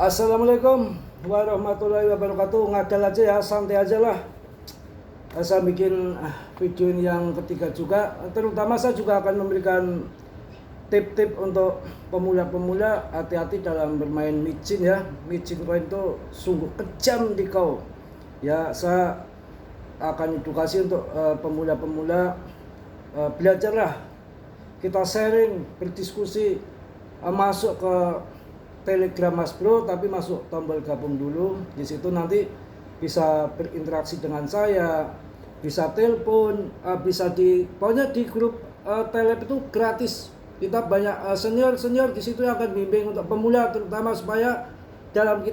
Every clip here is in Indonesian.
Assalamualaikum warahmatullahi wabarakatuh. Ngadal aja ya, santai aja lah. Saya bikin video ini yang ketiga juga. Terutama saya juga akan memberikan tip-tip untuk pemula-pemula. Hati-hati dalam bermain micin ya. Micin koin itu sungguh kejam di kau. Ya, saya akan edukasi untuk pemula-pemula. Belajarlah, kita sharing, berdiskusi, masuk ke Telegram Mas Bro, tapi masuk tombol gabung dulu. Di situ nanti bisa berinteraksi dengan saya, bisa telepon, bisa pokoknya di grup Telegram itu gratis. Kita banyak senior di situ yang akan bimbing untuk pemula, terutama supaya dalam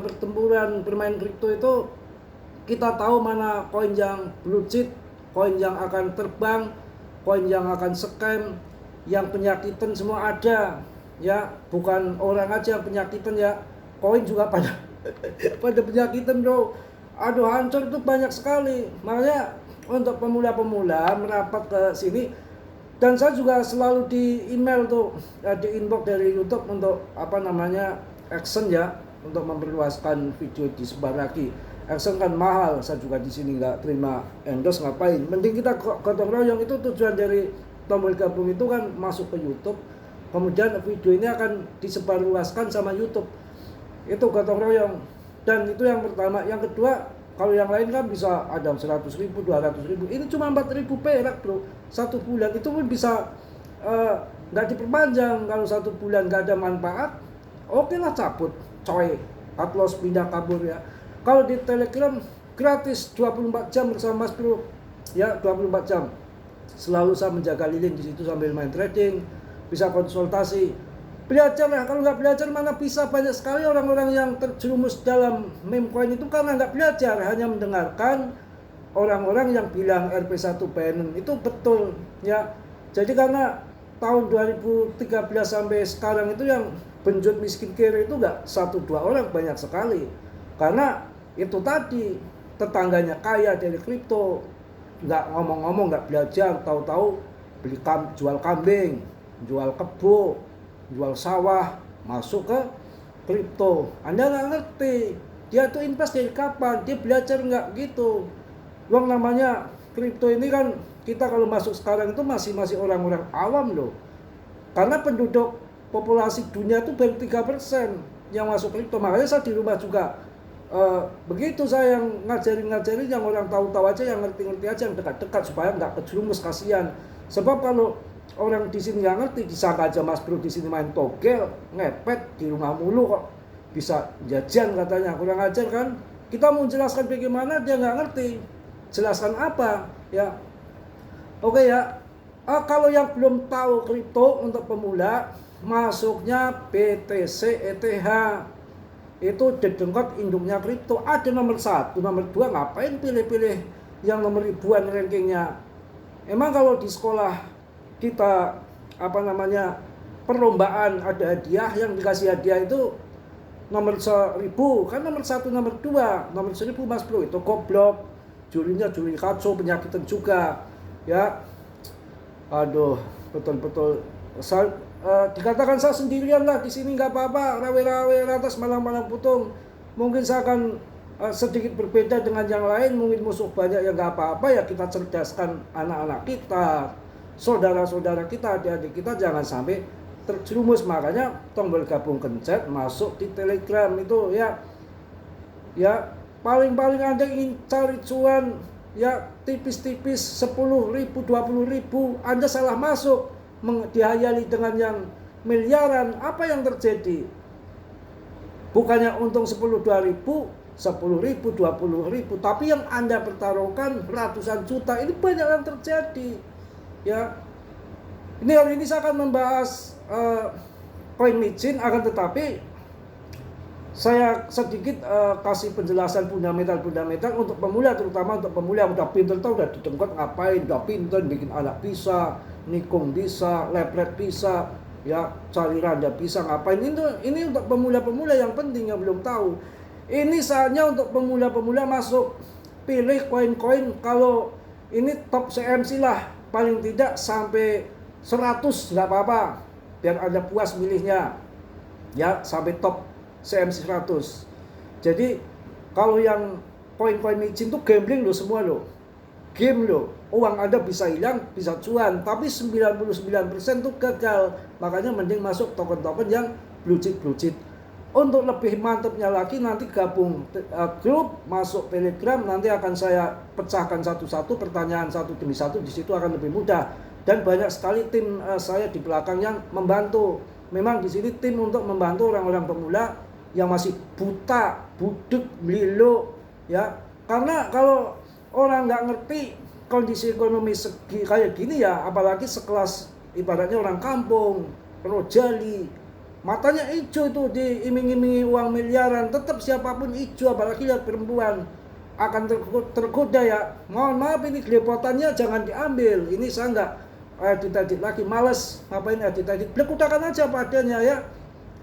pertempuran bermain kripto itu kita tahu mana koin yang blue chip, koin yang akan terbang, koin yang akan scam, yang penyakitan semua ada. Ya, bukan orang aja yang penyakitan ya, koin juga pada pada penyakitan bro. Aduh, hancur itu banyak sekali. Makanya untuk pemula-pemula merapat ke sini, dan saya juga selalu di email tuh, di inbox dari YouTube untuk action ya, untuk memperluaskan video disebar lagi. Action kan mahal, saya juga di sini nggak terima endorse, ngapain? Mending kita gotong royong. Itu tujuan dari tombol gabung itu kan, masuk ke YouTube. Kemudian video ini akan disebarluaskan sama YouTube. Itu gotong royong. Dan itu yang pertama. Yang kedua, kalau yang lain kan bisa ada 100.000, 200.000. Ini cuma 4.000 perak bro. 1 bulan itu pun bisa nggak diperpanjang. Kalau 1 bulan nggak ada manfaat, oke lah cabut coy. Upload, pindah, kabur ya. Kalau di Telegram gratis 24 jam bersama Mas Bro. Ya, 24 jam. Selalu saya menjaga lilin di situ sambil main trading. Bisa konsultasi, belajarlah. Kalau nggak belajar mana bisa. Banyak sekali orang-orang yang terjerumus dalam meme coin itu karena nggak belajar, hanya mendengarkan orang-orang yang bilang RP1 Binance itu betul ya. Jadi karena tahun 2013 sampai sekarang itu yang benjut miskin kiri itu nggak 1-2 orang, banyak sekali. Karena itu tadi, tetangganya kaya dari kripto, nggak ngomong-ngomong, nggak belajar, tahu-tahu jual kambing, jual kebo, jual sawah, masuk ke kripto. Anda nggak ngerti, dia tuh invest dari kapan, dia belajar nggak gitu. Yang namanya kripto ini kan, kita kalau masuk sekarang itu masih orang-orang awam loh. Karena penduduk populasi dunia itu baru 3% yang masuk kripto. Makanya saya di rumah juga begitu, saya yang ngajarin yang orang tahu-tahu aja, yang ngerti-ngerti aja, yang dekat-dekat, supaya nggak kejerumus, kasihan. Sebab kalau orang di sini nggak ngerti, disangka aja Mas Bro di sini main togel, ngepet di rumah mulu kok bisa jajan katanya, kurang ajar kan? Kita mau jelaskan bagaimana, dia nggak ngerti. Jelaskan apa ya? Oke ya. Kalau yang belum tahu kripto untuk pemula, masuknya BTC ETH. Itu dedengkot induknya kripto. Ada nomor 1, nomor 2, ngapain pilih-pilih yang nomor ribuan rankingnya? Emang kalau di sekolah kita perlombaan ada hadiah, yang dikasih hadiah itu nomor 1000 kan, nomor 1, nomor 2, nomor 1000 Mas Bro. Itu goblok, jurinya juri kacau, penyakitan juga ya. Aduh, betul-betul dikatakan saya sendirian lah di sini, nggak apa-apa, rawe-rawe ratas, malang-malang putung. Mungkin saya akan sedikit berbeda dengan yang lain, mungkin musuh banyak, ya nggak apa-apa ya. Kita cerdaskan anak-anak kita, saudara-saudara kita, adik-adik kita, jangan sampai terjerumus. Makanya tombol gabung kencet, masuk di Telegram itu ya. Ya, paling-paling Anda ingin cari cuan ya tipis-tipis 10.000, 20.000, Anda salah masuk, dihayali dengan yang miliaran. Apa yang terjadi? Bukannya untung 10.000, 20.000, tapi yang Anda pertaruhkan ratusan juta. Ini banyak yang terjadi ya. Ini hari ini saya akan membahas koin micin, akan tetapi saya sedikit kasih penjelasan fundamental untuk pemula, terutama untuk pemula yang udah pinter, tahu udah didengkot ngapain, udah pinter bikin anak bisa, nikung bisa, leplet bisa ya, cari randa bisa, ngapain. Ini untuk pemula-pemula yang penting, yang belum tahu. Ini saatnya untuk pemula-pemula masuk, pilih koin-koin. Kalau ini top CMC lah, paling tidak sampai 100 nggak apa-apa, biar Anda puas milihnya ya, sampai top CMC 100. Jadi kalau yang koin-koin micin tuh gambling loh semua loh. Game loh. Uang Anda bisa hilang, bisa cuan, tapi 99% tuh gagal. Makanya mending masuk token-token yang blue chip. Untuk lebih mantapnya lagi nanti gabung grup, masuk Telegram, nanti akan saya pecahkan satu-satu pertanyaan satu demi satu, di situ akan lebih mudah. Dan banyak sekali tim saya di belakang yang membantu. Memang di sini tim untuk membantu orang-orang pemula yang masih buta, budek, lilo, ya. Karena kalau orang nggak ngerti kondisi ekonomi segi kayak gini ya, apalagi sekelas ibaratnya orang kampung, rojali, matanya hijau itu diiming-imingi uang miliaran, tetap siapapun hijau, apalagi lihat perempuan akan tergoda ya. Mohon maaf, ini gelepotannya jangan diambil. Ini saya nggak edit lagi, males ngapain edit. Belakutakan aja padanya ya.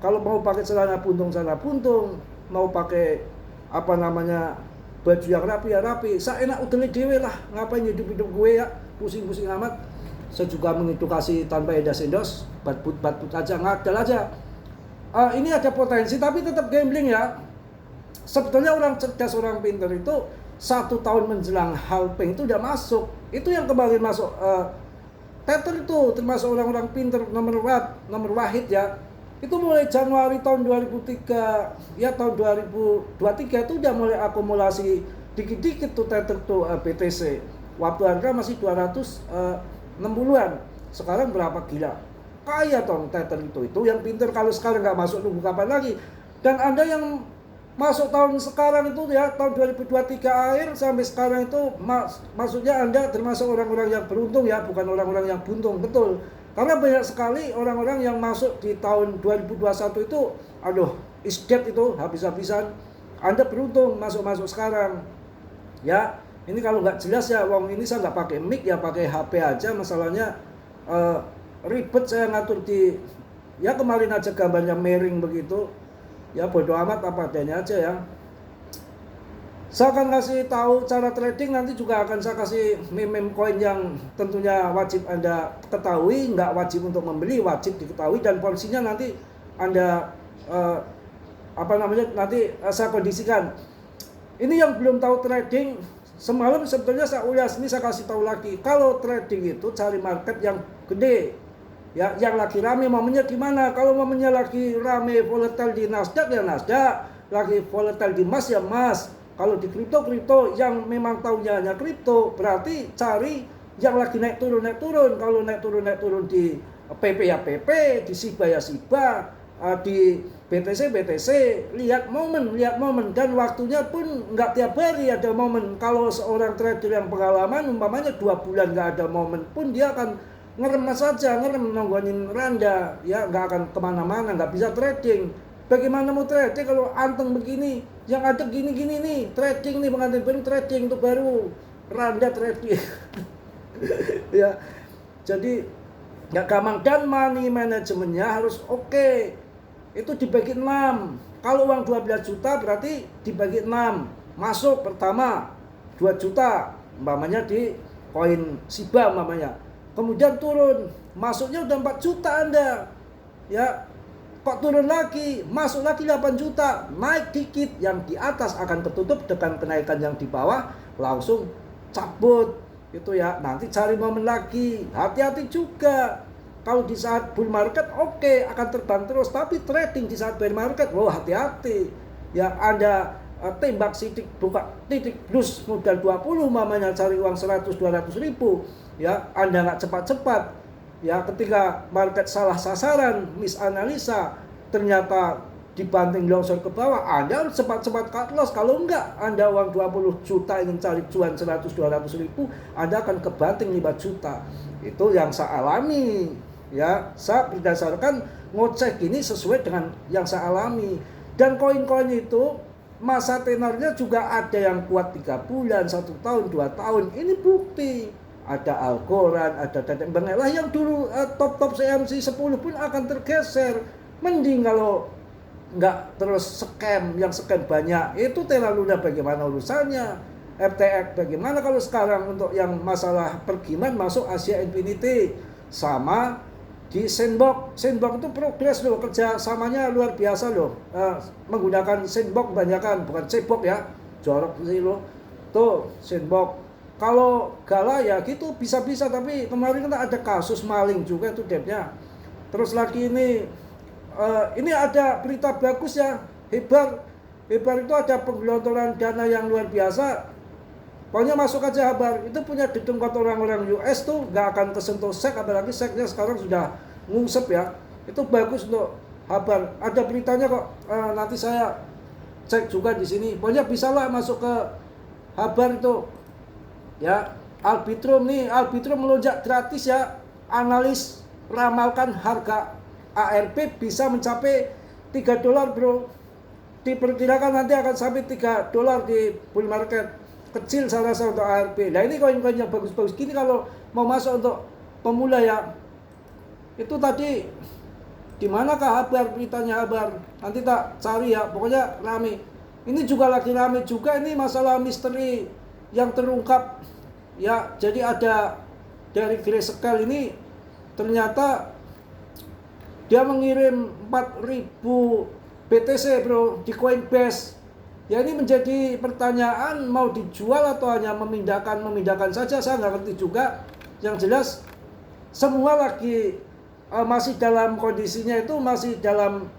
Kalau mau pakai celana buntung, mau pakai apa namanya baju yang rapi ya rapi. Saya enak udah dewe lah, ngapain hidup gue ya, pusing-pusing amat. Saya juga mengedukasi tanpa endos, batput aja, ngadal aja. Ini ada potensi tapi tetap gambling ya. Sebetulnya orang cerdas, orang pintar itu 1 tahun menjelang halving itu udah masuk. Itu yang kemarin masuk Tether itu termasuk orang-orang pintar nomor wahid ya. Itu mulai Januari tahun 2003 ya, tahun 2023 itu udah mulai akumulasi dikit-dikit tuh Tether tuh BTC. Waktu harga masih 260-an. Sekarang berapa, gila. Kaya dong Tether itu yang pintar. Kalau sekarang nggak masuk nunggu kapan lagi. Dan Anda yang masuk tahun sekarang itu ya, tahun 2023 akhir sampai sekarang itu maksudnya Anda termasuk orang-orang yang beruntung ya, bukan orang-orang yang buntung, betul. Karena banyak sekali orang-orang yang masuk di tahun 2021 itu, aduh, is dead itu, habis-habisan. Anda beruntung masuk sekarang. Ya, ini kalau nggak jelas ya, wong ini saya nggak pakai mic ya, pakai HP aja, masalahnya ribet saya ngatur di, ya kemarin aja gambarnya miring begitu. Ya bodo amat, apa adanya aja ya. Saya akan kasih tahu cara trading, nanti juga akan saya kasih meme koin yang tentunya wajib Anda ketahui, nggak wajib untuk membeli, wajib diketahui, dan porsinya nanti Anda nanti saya kondisikan. Ini yang belum tahu trading, semalam sebetulnya saya ulas, ini saya kasih tahu lagi. Kalau trading itu cari market yang gede. Ya, yang lagi rame momennya di mana? Kalau momennya lagi rame volatile di Nasdaq ya Nasdaq, lagi volatile di emas ya emas. Kalau di kripto yang memang tahunya hanya kripto, berarti cari yang lagi naik turun. Kalau naik turun di PP ya PP, di SIBA ya SIBA, di BTC, lihat momen, dan waktunya pun nggak tiap hari ada momen. Kalau seorang trader yang pengalaman umpamanya 2 bulan nggak ada momen pun, dia akan ngerem nonggonin randa ya, nggak akan kemana-mana, nggak bisa trading. Bagaimana mau trading kalau anteng begini? Yang ada gini nih, trading nih, pengantin baru trading untuk baru randa trading. Ya, jadi nggak gampang, dan money manajemennya harus oke. Itu dibagi 6. Kalau uang 12 juta berarti dibagi 6. Masuk pertama 2 juta umpamanya di koin SIBA umpamanya. Kemudian turun, masuknya udah 4 juta Anda. Ya, kok turun lagi, masuk lagi 8 juta, naik dikit, yang di atas akan ketutup dengan kenaikan yang di bawah, langsung cabut. Itu ya, nanti cari momen lagi. Hati-hati juga. Kalau di saat bull market oke, akan terbang terus, tapi trading di saat bear market, hati-hati. Ya, Anda tembak sidik, buka titik plus modal 20 mamanya, cari uang 100-200 ribu. Ya, Anda nggak cepat-cepat, ya ketika market salah sasaran, misanalisa, ternyata dibanting longsor ke bawah, Anda harus cepat-cepat cut loss. Kalau enggak, Anda uang 20 juta ingin cari cuan 100-200 ribu, Anda akan kebanting 5 juta. Itu yang saya alami. Ya, saya berdasarkan ngecek ini sesuai dengan yang saya alami. Dan koin-koin itu masa tenornya juga ada yang kuat 3 bulan, 1 tahun, 2 tahun. Ini bukti. Ada Algorand, ada Dedek Bengela yang dulu top CMC 10 pun akan tergeser. Mending kalau nggak terus scam, yang scam banyak. Itu Terra Luna bagaimana urusannya? FTX bagaimana kalau sekarang untuk yang masalah pergiman masuk Asia Infinity sama di Sandbox itu progres loh, kerjasamanya luar biasa loh. Menggunakan Sandbox kebanyakan, bukan cebok ya, jorok sih loh. Tuh Sandbox. Kalau Gala ya gitu bisa-bisa, tapi kemarin kan ada kasus maling juga itu debnya. Terus lagi ini ada berita bagus ya, Hebar itu ada penggelontoran dana yang luar biasa. Pokoknya masuk aja Habar, itu punya dedengkot orang-orang US tuh nggak akan kesentuh SEC, apalagi SEC-nya sekarang sudah ngungsep ya. Itu bagus untuk Habar. Ada beritanya kok, nanti saya cek juga di sini. Pokoknya bisalah masuk ke Habar itu. Ya, Arbitrum melonjak gratis ya. Analis ramalkan harga ARP bisa mencapai $3 bro. Diperkirakan nanti akan sampai $3 di bull market. Kecil saya rasa untuk ARP. Nah ini koin-koin yang bagus-bagus gini kalau mau masuk untuk pemula ya. Itu tadi di manakah Habar, beritanya Habar? Nanti tak cari ya. Pokoknya rame. Ini juga lagi rame juga, ini masalah misteri yang terungkap. Ya, jadi ada dari Grayscale ini ternyata dia mengirim 4.000 BTC bro di Coinbase. Ya ini menjadi pertanyaan, mau dijual atau hanya memindahkan saja, saya nggak ngerti juga. Yang jelas semua lagi masih dalam kondisinya itu, masih dalam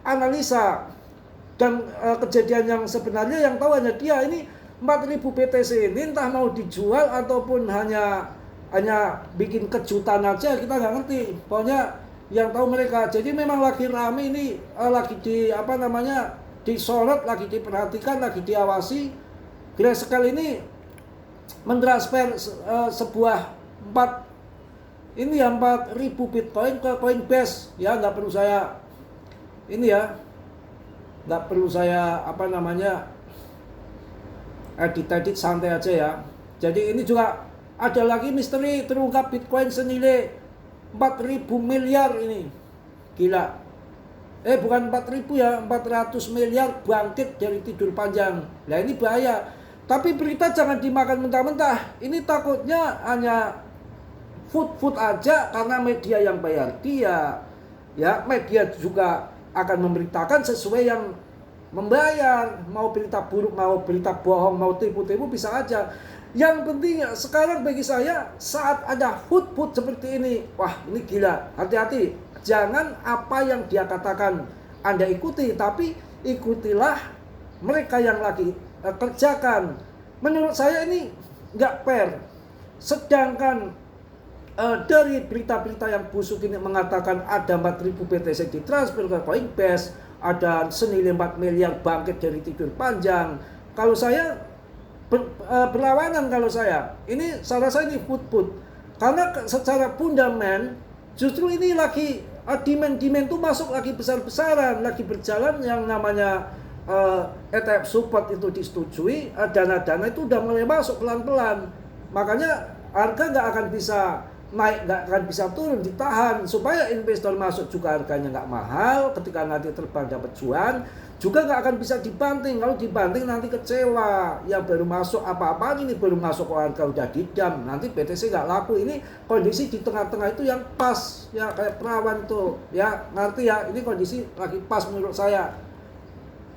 analisa. Dan kejadian yang sebenarnya yang tahu hanya dia. Ini 4.000 BTC ini entah mau dijual ataupun hanya bikin kejutan aja, kita nggak ngerti. Pokoknya yang tahu mereka. Jadi memang lagi rame ini, lagi disorot, lagi diperhatikan, lagi diawasi. Grayscale ini mentransfer sebuah 4.000 Bitcoin ke Coinbase. Ya nggak perlu saya edit santai aja ya. Jadi ini juga ada lagi misteri terungkap Bitcoin senilai 4.000 miliar ini. Gila. Bukan 4.000 ya, 400 miliar bangkit dari tidur panjang. Nah ini bahaya. Tapi berita jangan dimakan mentah-mentah. Ini takutnya hanya food aja karena media yang bayar dia. Ya, media juga akan memberitakan sesuai yang membayar. Mau berita buruk, mau berita bohong, mau tipu-tipu bisa aja. Yang penting sekarang bagi saya, saat ada food seperti ini, wah ini gila, hati-hati. Jangan apa yang dia katakan Anda ikuti, tapi ikutilah mereka yang lagi kerjakan. Menurut saya ini nggak fair. Sedangkan dari berita-berita yang busuk ini mengatakan ada 4.000 BTC ditransfer ke Coinbase, ada senilai 4 miliar bangkit dari tidur panjang. Kalau saya berlawanan, kalau saya rasa ini food karena secara fundamental justru ini lagi demand tuh masuk lagi besar-besaran, lagi berjalan yang namanya ETF support itu disetujui, dana-dana itu udah mulai masuk pelan-pelan, makanya harga nggak akan bisa naik, nggak akan bisa turun, ditahan supaya investor masuk juga harganya nggak mahal, ketika nanti terbang dapat cuan juga nggak akan bisa dibanting. Kalau dibanting nanti kecewa, yang baru masuk apa-apaan ini baru masuk ke harga udah didam, nanti BTC nggak laku. Ini kondisi di tengah-tengah itu yang pas ya, kayak perawan tuh ya, ngerti ya, ini kondisi lagi pas menurut saya.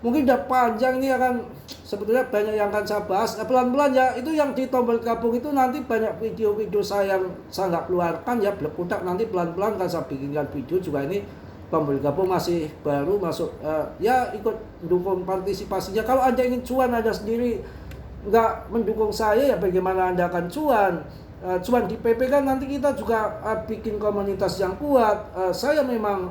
Mungkin udah panjang ini, akan sebetulnya banyak yang akan saya bahas pelan-pelan ya. Itu yang di tombol gabung itu nanti banyak video-video saya yang saya nggak keluarkan ya, blek kutak, nanti pelan-pelan kan saya bikinkan video juga. Ini tombol gabung masih baru masuk, ya ikut mendukung partisipasinya. Kalau Anda ingin cuan Anda sendiri nggak mendukung saya, ya bagaimana Anda akan cuan? Cuan di PP kan nanti kita juga bikin komunitas yang kuat. Saya memang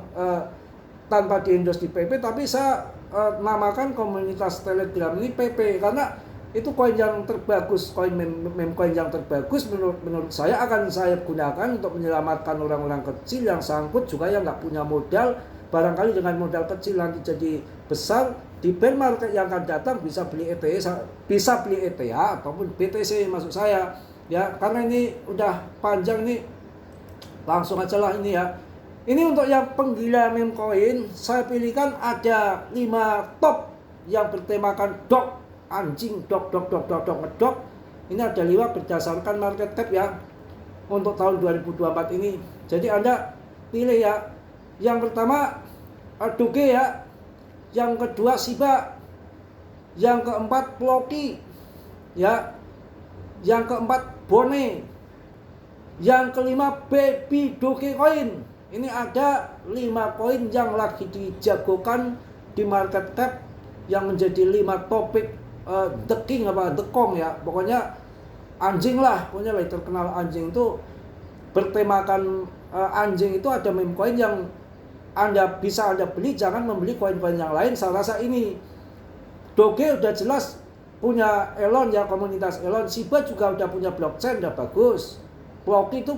tanpa di-endorse di PP, tapi saya namakan komunitas Telegram ini PP karena itu koin yang terbagus, koin meme coin yang terbagus menurut saya, akan saya gunakan untuk menyelamatkan orang-orang kecil yang sangkut juga, yang nggak punya modal. Barangkali dengan modal kecil nanti jadi besar, di bear market yang akan datang bisa beli ETH ataupun BTC maksud saya ya. Karena ini udah panjang nih, langsung aja lah ini ya. Ini untuk yang penggila meme coin, saya pilihkan ada 5 top yang bertemakan dog, anjing, dog ngedog. Ini ada 5 berdasarkan market cap ya. untuk tahun 2024 ini. Jadi Anda pilih ya. Yang pertama Doge ya, yang kedua Shiba, yang keempat Ploki ya, yang keempat Bone, yang kelima Baby Dogecoin. Ini ada 5 koin yang lagi dijagokan di market cap yang menjadi 5 topik the king the kong ya, pokoknya anjing lah, pokoknya terkenal anjing itu bertemakan anjing. Itu ada meme coin yang Anda bisa beli, jangan membeli koin-koin yang lain. Saya rasa ini Doge udah jelas punya Elon ya, komunitas Elon. Shiba juga udah punya blockchain, udah bagus. Ploki itu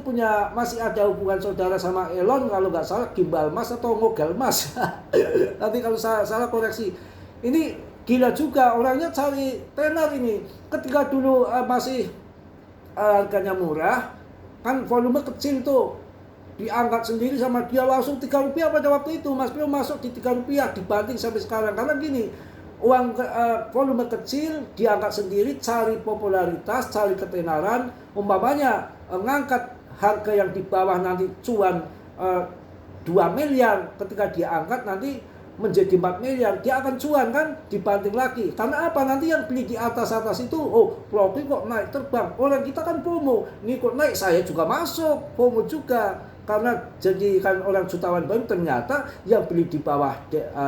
masih ada hubungan saudara sama Elon, kalau nggak salah Gimbal Mas atau Ngogal Mas. Nanti kalau salah koreksi. Ini gila juga, orangnya cari tenar ini. Ketika dulu masih harganya murah, kan volume kecil tuh, diangkat sendiri sama dia langsung 3 rupiah pada waktu itu. Mas Bro masuk di 3 rupiah dibanting sampai sekarang. Karena gini, volume kecil diangkat sendiri, cari popularitas, cari ketenaran. Umpamanya ngangkat harga yang di bawah nanti cuan 2 miliar, ketika dia angkat nanti menjadi 4 miliar, dia akan cuan kan, dibanting lagi. Karena apa? Nanti yang beli di atas-atas itu, oh Ploki kok naik terbang, orang kita kan FOMO, ini kok naik, saya juga masuk, FOMO juga. Karena jadi kan orang jutawan baru, ternyata yang beli di bawah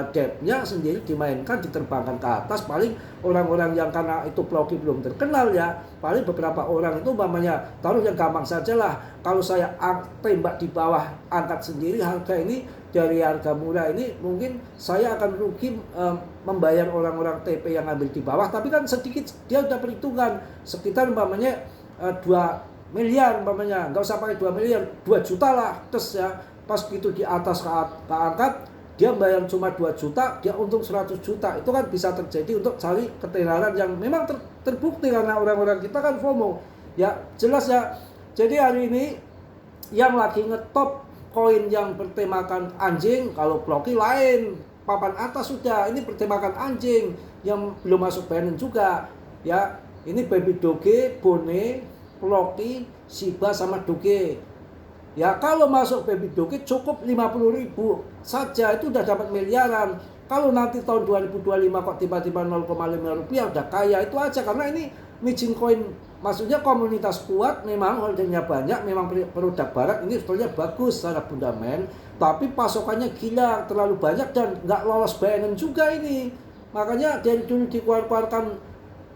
depnya sendiri dimainkan, diterbangkan ke atas. Paling orang-orang yang karena itu Ploki belum terkenal ya, paling beberapa orang itu umpamanya, taruh yang gampang saja lah, kalau saya tembak di bawah, angkat sendiri harga ini, dari harga murah ini mungkin saya akan rugi membayar orang-orang TP yang ambil di bawah. Tapi kan sedikit, dia udah perhitungan sekitar umpamanya 2 miliar umpamanya, nggak usah pakai 2 miliar, 2 juta lah, terus ya pas gitu di atas keangkat, dia bayar cuma 2 juta, dia untung 100 juta. Itu kan bisa terjadi untuk cari ketenaran yang memang terbukti karena orang-orang kita kan FOMO ya, jelas ya. Jadi hari ini yang lagi ngetop koin yang bertemakan anjing, kalau Ploki lain, papan atas sudah, ini bertemakan anjing yang belum masuk Binance juga ya. Ini Baby Doge, Bone, Ploki, Shiba sama Doge. Ya kalau masuk Baby Doge cukup 50.000 saja itu udah dapat miliaran. Kalau nanti tahun 2025 kok tiba-tiba 0,5 rupiah udah kaya, itu aja. Karena ini Mijin Coin, maksudnya komunitas kuat, memang holdingnya banyak, memang produk barat ini sebetulnya bagus secara fundamental, tapi pasokannya gila, terlalu banyak dan nggak lolos Binance juga ini. Makanya dari dulu dikeluarkan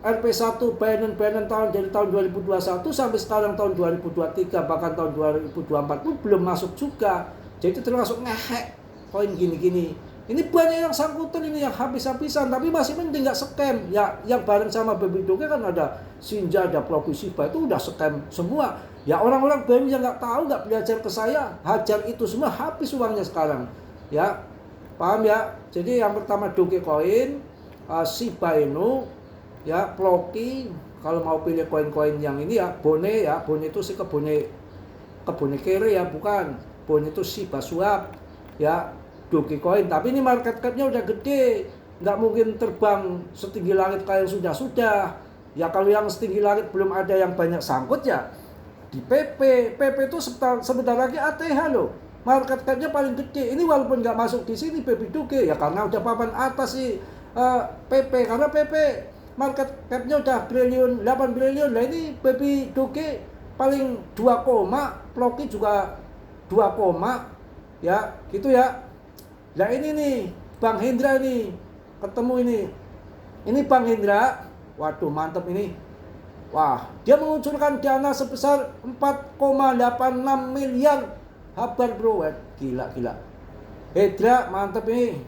RP1 Binance tahun dari tahun 2021 sampai sekarang tahun 2023, bahkan tahun 2024 pun belum masuk juga. Jadi termasuk ngehek koin gini-gini. Ini banyak yang sangkutan ini, yang habis-habisan, tapi masih mending nggak scam. Ya yang bareng sama Baby Doge kan ada Shinja, ada Ploki, Shiba, itu udah scam semua. Ya orang-orang baru yang nggak tahu, nggak belajar ke saya, hajar itu semua, habis uangnya sekarang. Ya paham ya. Jadi yang pertama Dogecoin, Shiba Inu, ya Ploki. Kalau mau pilih koin-koin yang ini ya Bone, ya Bone itu sih kebone kere ya, bukan Bone itu Shiba Swap ya, Dogecoin. Tapi ini market capnya udah gede, nggak mungkin terbang setinggi langit kayak yang sudah. Ya kalau yang setinggi langit belum ada yang banyak sangkut ya di PP itu sebentar lagi ATH loh, market capnya paling gede. Ini walaupun nggak masuk di sini Baby Doge ya, karena udah papan atas sih PP, karena PP market capnya udah 8 triliun. Nah ini Baby Doge paling 2, Ploki juga 2, ya gitu ya. Nah ini nih Bang Hendra nih ketemu ini Bang Hendra, waduh mantep ini. Wah, dia mengucurkan dana sebesar 4,86 miliar habar bro, gila. Hendra mantep ini.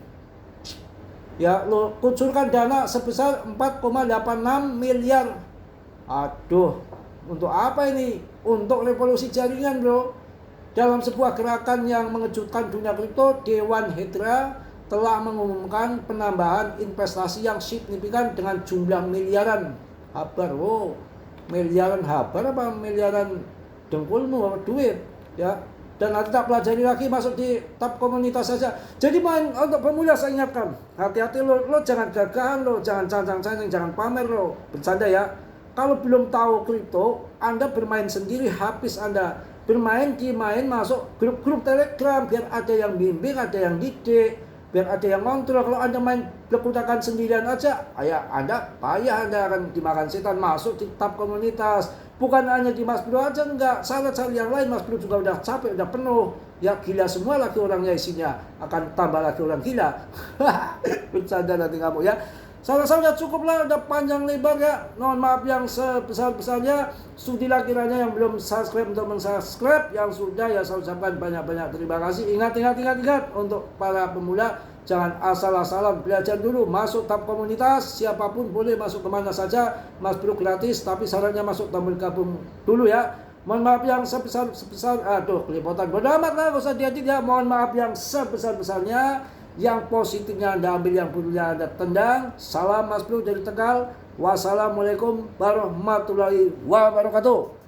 Ya lo kucurkan dana sebesar 4,86 miliar. Aduh, untuk apa ini? Untuk revolusi jaringan bro. Dalam sebuah gerakan yang mengejutkan dunia kripto, Dewan Hendra telah mengumumkan penambahan investasi yang signifikan dengan jumlah miliaran habar. Oh, miliaran habar apa miliaran dengkulmu apa duit ya. Dan nanti tak pelajari lagi, masuk di tab komunitas saja. Jadi main untuk pemula, saya ingatkan, hati-hati lo jangan gagahan, lo jangan cancang-cancing, jangan pamer lo, bercanda ya. Kalau belum tahu kripto, Anda bermain sendiri, habis Anda bermain, masuk grup-grup Telegram, biar ada yang bimbing, ada yang didik, biar ada yang kontrol. Kalau Anda main berkutakan sendirian aja, Anda payah, Anda akan dimakan setan. Masuk di tab komunitas, bukan hanya di Mas Bro aja, enggak, sahabat-sahabat yang lain. Mas Bro juga udah capek, udah penuh. Ya gila semua lagi orangnya isinya, akan tambah lagi orang gila. Bercanda nanti kamu ya. Saya cukuplah, udah panjang lebar ya. Mohon maaf yang sebesar-besarnya. Sudilah kiranya yang belum subscribe untuk mensubscribe. Yang sudah ya saya ucapkan banyak-banyak terima kasih. Ingat untuk para pemula, jangan asal-asalan, belajar dulu. Masuk tab komunitas, siapapun boleh masuk kemana saja. Mas Bro gratis, tapi syaratnya masuk tabel gabung dulu ya. Mohon maaf yang sebesar-besar, kelipotan. Bodoh amat lah, gak usah diedit ya. Mohon maaf yang sebesar-besarnya. Yang positifnya Anda ambil, yang buruknya Anda tendang. Salam Mas Bro dari Tegal. Wassalamualaikum warahmatullahi wabarakatuh.